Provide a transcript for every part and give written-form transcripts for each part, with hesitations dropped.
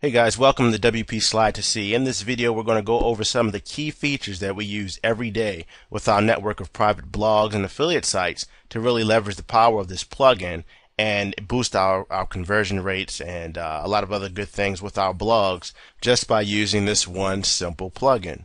Hey guys, welcome to WP Slide2See. In this video we're going to go over some of the key features that we use every day with our network of private blogs and affiliate sites to really leverage the power of this plugin and boost our conversion rates and a lot of other good things with our blogs just by using this one simple plugin.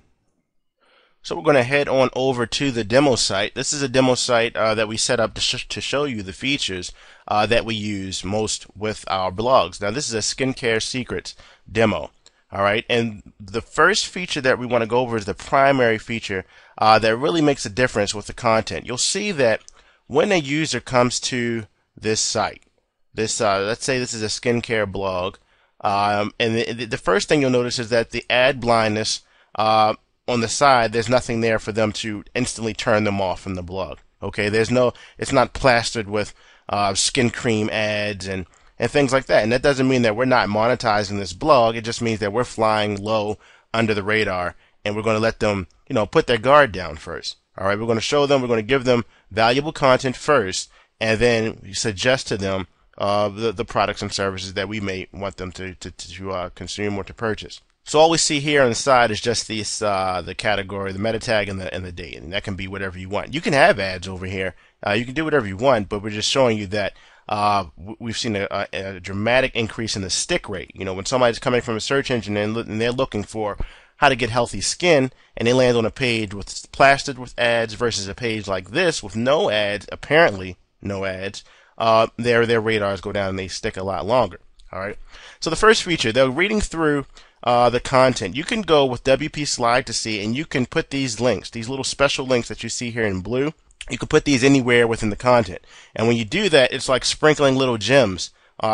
So we're going to head on over to the demo site. This is a demo site that we set up to show you the features that we use most with our blogs. Now this is a skincare secrets demo. Alright, and the first feature that we want to go over is the primary feature that really makes a difference with the content. You'll see that when a user comes to this site, let's say this is a skincare blog, and the first thing you'll notice is that the ad blindness on the side, there's nothing there for them to instantly turn them off from the blog. Okay, it's not plastered with skin cream ads and things like that. And that doesn't mean that we're not monetizing this blog. It just means that we're flying low under the radar, and we're going to let them, put their guard down first. All right, we're going to show them, we're going to give them valuable content first, and then suggest to them the products and services that we may want them to consume or to purchase. So all we see here on the side is just the category, the meta tag, and the date, and that can be whatever you want. You can have ads over here. You can do whatever you want, but we're just showing you that we've seen a dramatic increase in the stick rate. When somebody's coming from a search engine and they're looking for how to get healthy skin, and they land on a page with plastered with ads versus a page like this with no ads, apparently no ads, their radars go down and they stick a lot longer. All right. So the first feature, they're reading through the content. You can go with WP Slide2See and you can put these links, these little special links that you see here in blue, you can put these anywhere within the content. And when you do that, it's like sprinkling little gems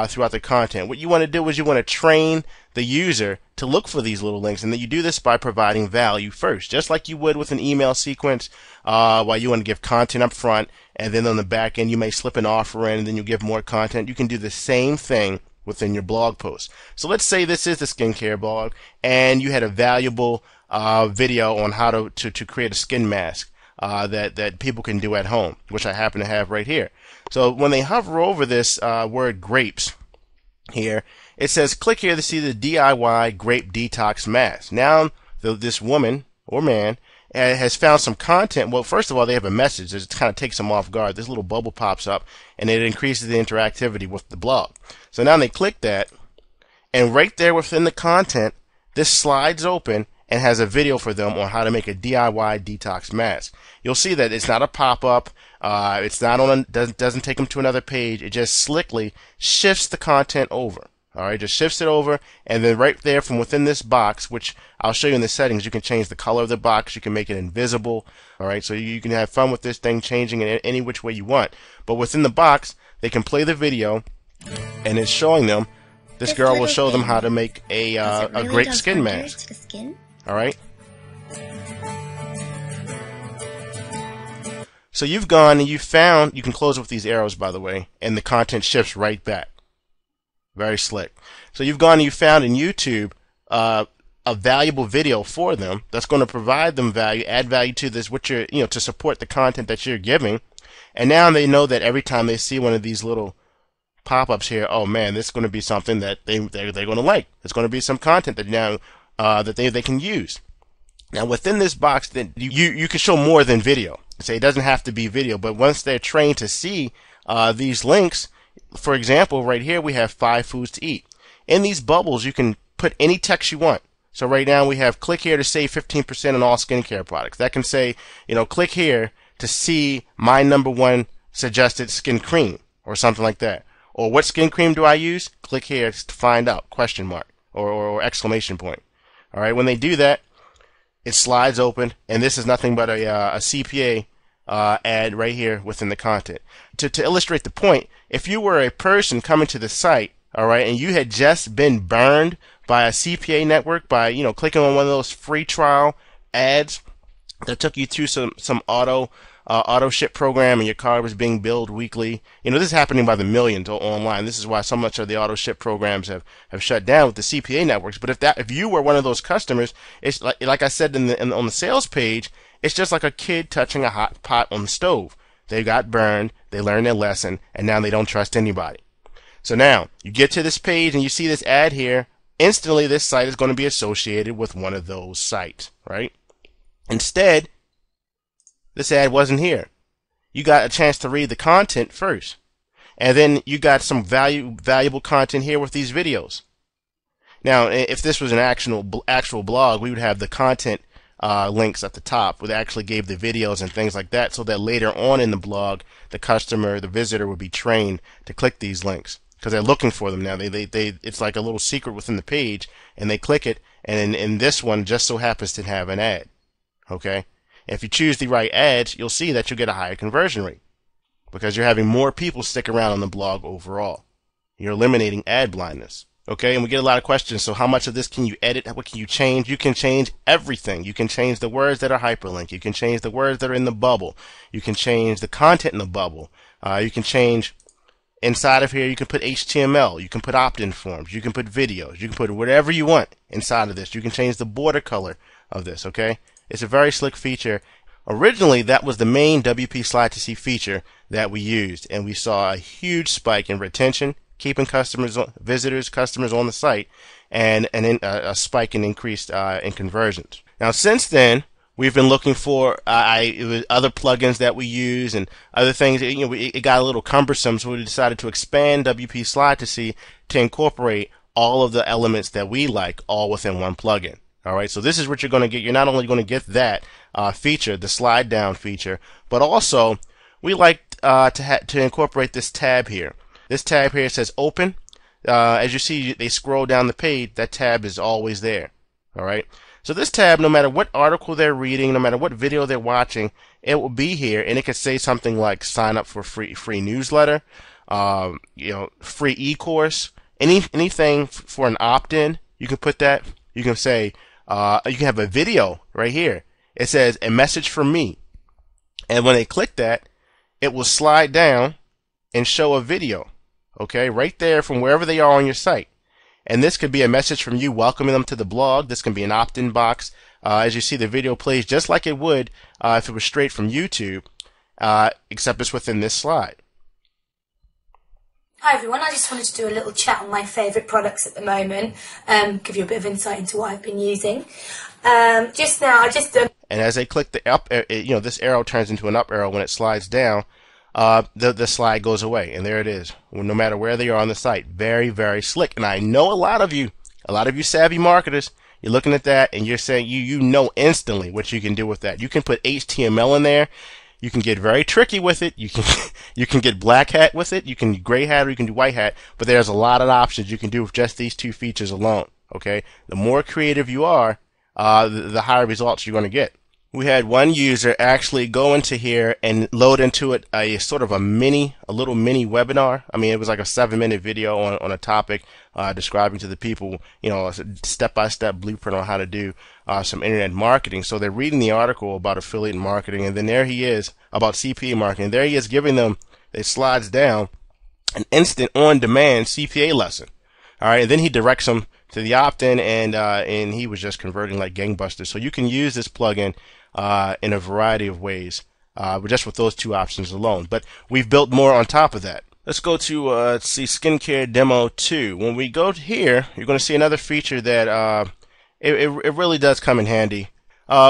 throughout the content. What you want to do is you want to train the user to look for these little links, and then you do this by providing value first, just like you would with an email sequence, while you want to give content up front, and then on the back end you may slip an offer in and then you give more content. You can do the same thing within your blog post. So let's say this is the skincare blog and you had a valuable video on how to create a skin mask that people can do at home, which I happen to have right here. So when they hover over this word grapes here, it says click here to see the DIY grape detox mask. Now this woman or man has found some content. Well, first of all, they have a message that kind of takes them off guard. This little bubble pops up and it increases the interactivity with the blog. So now they click that, and right there within the content, this slides open and has a video for them on how to make a DIY detox mask. You'll see that it's not a pop-up. It's not on. Doesn't take them to another page. It just slickly shifts the content over. All right, just shifts it over, and then right there from within this box, which I'll show you in the settings, you can change the color of the box. You can make it invisible. All right, so you can have fun with this thing, changing it any which way you want. But within the box, they can play the video, and it's showing them. This girl will show them how to make a great skin mask. All right. So you've gone and you found. You can close it with these arrows, by the way, and the content shifts right back. Very slick. So you've gone and you found in YouTube a valuable video for them that's going to provide them value, add value to this, what you're, to support the content that you're giving. And now they know that every time they see one of these little pop-ups here, oh man, this is going to be something that they're going to like. It's going to be some content that now that they can use. Now within this box, then you can show more than video. Say it doesn't have to be video, but once they're trained to see these links. For example, right here we have 5 foods to eat. In these bubbles, you can put any text you want. So right now we have click here to save 15% on all skincare products. That can say, click here to see my #1 suggested skin cream or something like that. Or what skin cream do I use? Click here to find out, question mark or exclamation point. All right, when they do that, it slides open, and this is nothing but a CPA ad right here within the content. To illustrate the point, if you were a person coming to the site, all right, and you had just been burned by a CPA network by clicking on one of those free trial ads that took you through some auto ship program, and your car was being billed weekly. This is happening by the millions online. This is why so much of the auto ship programs have shut down with the CPA networks. But if you were one of those customers, it's like I said on the sales page, it's just like a kid touching a hot pot on the stove. They got burned, they learned their lesson, and now they don't trust anybody. So now you get to this page and you see this ad here. Instantly, this site is going to be associated with one of those sites, right? Instead, this ad wasn't here. You got a chance to read the content first, and then you got some valuable content here with these videos. Now, if this was an actual blog, we would have the content links at the top, where they actually gave the videos and things like that, so that later on in the blog, the visitor would be trained to click these links because they're looking for them now. It's like a little secret within the page, and they click it, and in this one just so happens to have an ad. Okay. If you choose the right ads, you'll see that you'll get a higher conversion rate because you're having more people stick around on the blog overall. You're eliminating ad blindness. Okay, and we get a lot of questions. So how much of this can you edit? What can you change? You can change everything. You can change the words that are hyperlinked. You can change the words that are in the bubble. You can change the content in the bubble. You can change inside of here. You can put HTML. You can put opt-in forms. You can put videos. You can put whatever you want inside of this. You can change the border color of this. Okay. It's a very slick feature. Originally, that was the main WP Slide2See feature that we used, and we saw a huge spike in retention, keeping customers on the site, and a spike in increased in conversions. Now, since then, we've been looking for other plugins that we use and other things. It got a little cumbersome, so we decided to expand WP Slide2See to incorporate all of the elements that we like all within one plugin. All right, so this is what you're going to get. You're not only going to get that feature, the slide down feature, but also we like to incorporate this tab here. This tab here says open. As you see, they scroll down the page. That tab is always there. All right. So this tab, no matter what article they're reading, no matter what video they're watching, it will be here, and it could say something like sign up for free newsletter, free e-course, anything for an opt-in. You can put that. You can say. You can have a video right here. It says a message from me. And when they click that, it will slide down and show a video. Okay, right there from wherever they are on your site. And this could be a message from you welcoming them to the blog. This can be an opt-in box. As you see, the video plays just like it would if it was straight from YouTube, except it's within this slide. Hi everyone, I just wanted to do a little chat on my favourite products at the moment, give you a bit of insight into what I've been using. Just now, And as they click the up, this arrow turns into an up arrow when it slides down. The slide goes away, and there it is. Well, no matter where they are on the site, very, very slick. And I know a lot of you savvy marketers, you're looking at that and you're saying you know instantly what you can do with that. You can put HTML in there. You can get very tricky with it. You can get black hat with it. You can gray hat, or you can do white hat. But there's a lot of options you can do with just these two features alone. Okay, the more creative you are, the higher results you're going to get. We had one user actually go into here and load into it a sort of a little mini webinar. I mean, it was like a 7-minute video on a topic describing to the people, a step-by-step blueprint on how to do some internet marketing. So they're reading the article about affiliate marketing, and then there he is about CPA marketing. There he is giving them, it slides down, an instant on-demand CPA lesson. All right, and then he directs them to the opt-in, and he was just converting like gangbusters. So you can use this plugin in a variety of ways, just with those two options alone. But we've built more on top of that. Let's go to see Skincare Demo 2. When we go to here, you're going to see another feature that it really does come in handy.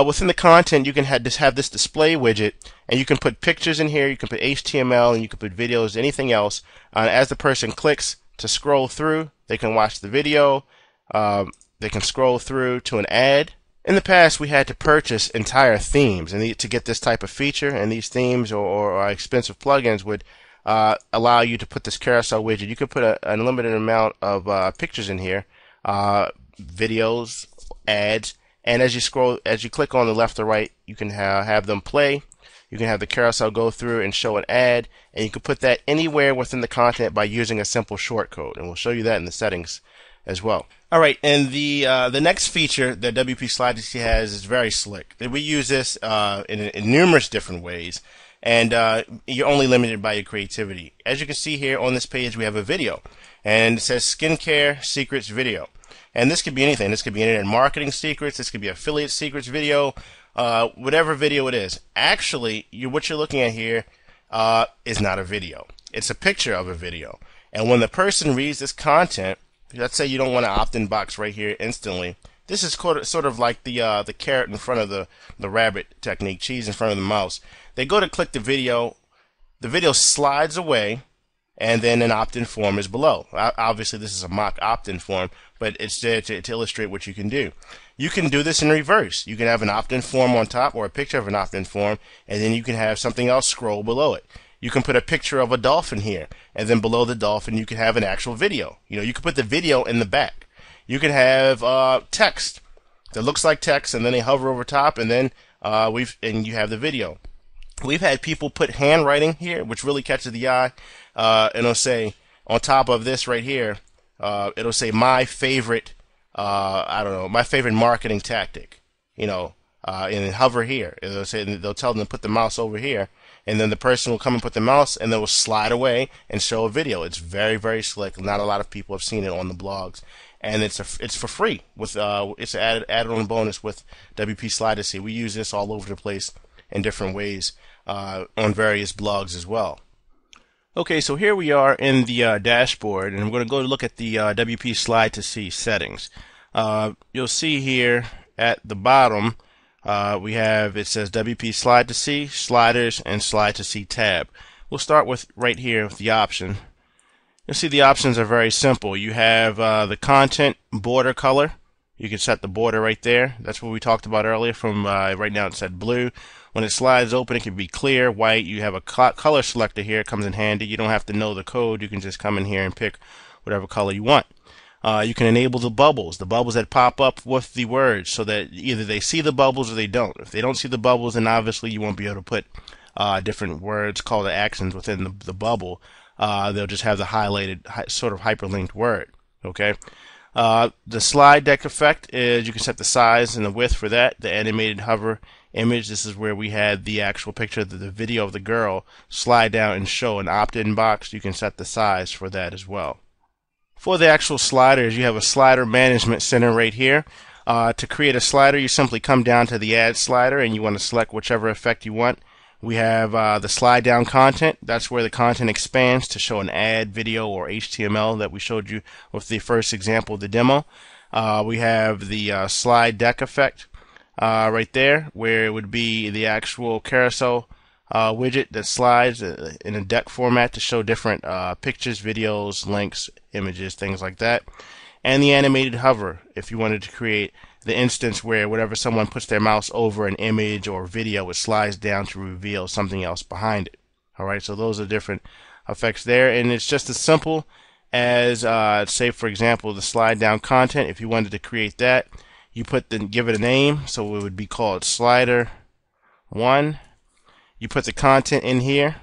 Within the content, you can have this display widget, and you can put pictures in here. You can put HTML, and you can put videos, anything else. As the person clicks to scroll through, they can watch the video. They can scroll through to an ad. In the past, we had to purchase entire themes and to get this type of feature, and these themes or expensive plugins would allow you to put this carousel widget. You could put an unlimited amount of pictures in here, videos, ads, and as you click on the left or right, you can have them play. You can have the carousel go through and show an ad, and you can put that anywhere within the content by using a simple shortcode, and we'll show you that in the settings as well. All right, and the next feature that WP Slide2See has is very slick. We use this in numerous different ways, and you're only limited by your creativity. As you can see here on this page, we have a video, and it says Skincare Secrets Video. And this could be anything. This could be internet marketing secrets. This could be affiliate secrets video, whatever video it is. Actually, what you're looking at here is not a video. It's a picture of a video. And when the person reads this content, let's say you don't want an opt-in box right here instantly. This is sort of like the carrot in front of the rabbit technique, cheese in front of the mouse. They go to click the video slides away, and then an opt-in form is below. Obviously, this is a mock opt-in form, but it's there to illustrate what you can do. You can do this in reverse. You can have an opt-in form on top or a picture of an opt-in form, and then you can have something else scroll below it. You can put a picture of a dolphin here, and then below the dolphin you can have an actual video. You can put the video in the back. You can have text that looks like text, and then they hover over top, and then you have the video. We've had people put handwriting here, which really catches the eye, and it'll say on top of this right here, it'll say my favorite, my favorite marketing tactic, and then hover here. They'll tell them to put the mouse over here, and then the person will come and put the mouse, and they will slide away and show a video. It's very, very slick. Not a lot of people have seen it on the blogs, and it's for free. It's an added-on bonus with WP Slide2See. We use this all over the place in different ways on various blogs as well. Okay, so here we are in the dashboard, and we're going to go look at the WP Slide2See settings. You'll see here at the bottom it says WP Slide2See, Sliders, and Slide2See tab. We'll start with right here with the option. You'll see the options are very simple. You have the content border color. You can set the border right there. That's what we talked about earlier. From right now it said blue. When it slides open, it can be clear, white. You have a color selector here. It comes in handy. You don't have to know the code. You can just come in here and pick whatever color you want. You can enable the bubbles that pop up with the words, so that either they see the bubbles or they don't. If they don't see the bubbles, then obviously you won't be able to put different words, call to actions within the bubble. They'll just have the highlighted, sort of hyperlinked word. Okay. The slide deck effect is you can set the size and the width for that. The animated hover image, this is where we had the actual picture of the video of the girl slide down and show an opt-in box. You can set the size for that as well. For the actual sliders, you have a slider management center right here. To create a slider, you simply come down to the add slider and you want to select whichever effect you want. We have the slide down content. That's where the content expands to show an ad, video, or HTML that we showed you with the first example of the demo. We have the slide deck effect right there, where it would be the actual carousel widget that slides in a deck format to show different pictures, videos, links, images, things like that. And the animated hover, if you wanted to create the instance where whenever someone puts their mouse over an image or video, it slides down to reveal something else behind it. Alright, so those are different effects there, and it's just as simple as say for example the slide down content. If you wanted to create that, you give it a name, so it would be called Slider 1. You put the content in here,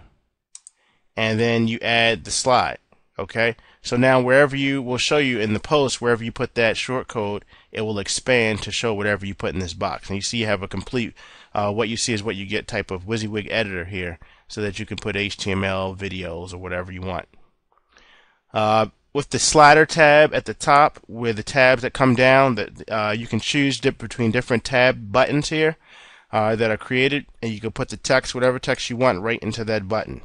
and then you add the slide. Okay, so now we'll show you in the post, wherever you put that shortcode, it will expand to show whatever you put in this box. And you see you have a complete, what you see is what you get type of WYSIWYG editor here, so that you can put HTML, videos, or whatever you want. With the slider tab at the top, where the tabs that come down, that you can choose between different tab buttons here that are created, and you can put the text, whatever text you want, right into that button.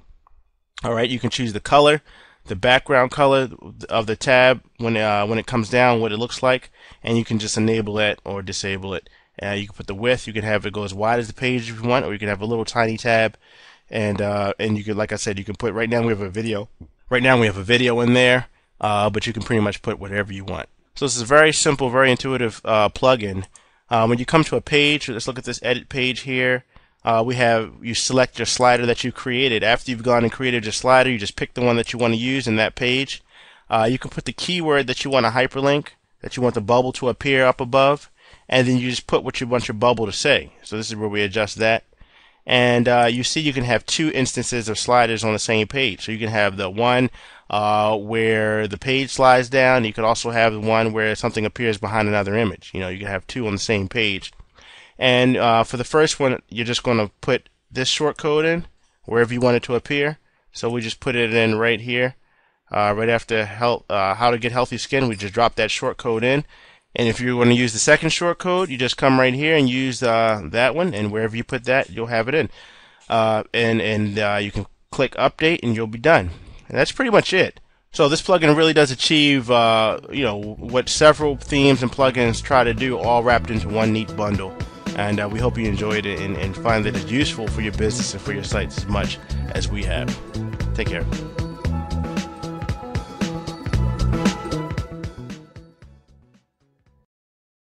Alright, you can choose the color, the background color of the tab when it comes down, what it looks like, and you can just enable it or disable it. You can put the width. You can have it go as wide as the page if you want, or you can have a little tiny tab, and you can, like I said, you can put. Right now we have a video. Right now we have a video in there, but you can pretty much put whatever you want. So this is a very simple, very intuitive plugin. When you come to a page, let's look at this edit page here. You select your slider that you created. After you've gone and created your slider, you just pick the one that you want to use in that page. You can put the keyword that you want to hyperlink, that you want the bubble to appear up above, and then you just put what you want your bubble to say. So this is where we adjust that. And you see you can have two instances of sliders on the same page. So you can have the one where the page slides down. You could also have the one where something appears behind another image. You can have two on the same page. And for the first one, you're just going to put this short code in wherever you want it to appear. So we just put it in right here, right after how to get healthy skin. We just drop that short code in. And if you're going to use the second short code, you just come right here and use that one, and wherever you put that, you'll have it in. You can click update, and you'll be done. And that's pretty much it. So this plugin really does achieve, what several themes and plugins try to do, all wrapped into one neat bundle. And we hope you enjoyed it and find that it's useful for your business and for your sites as much as we have. Take care.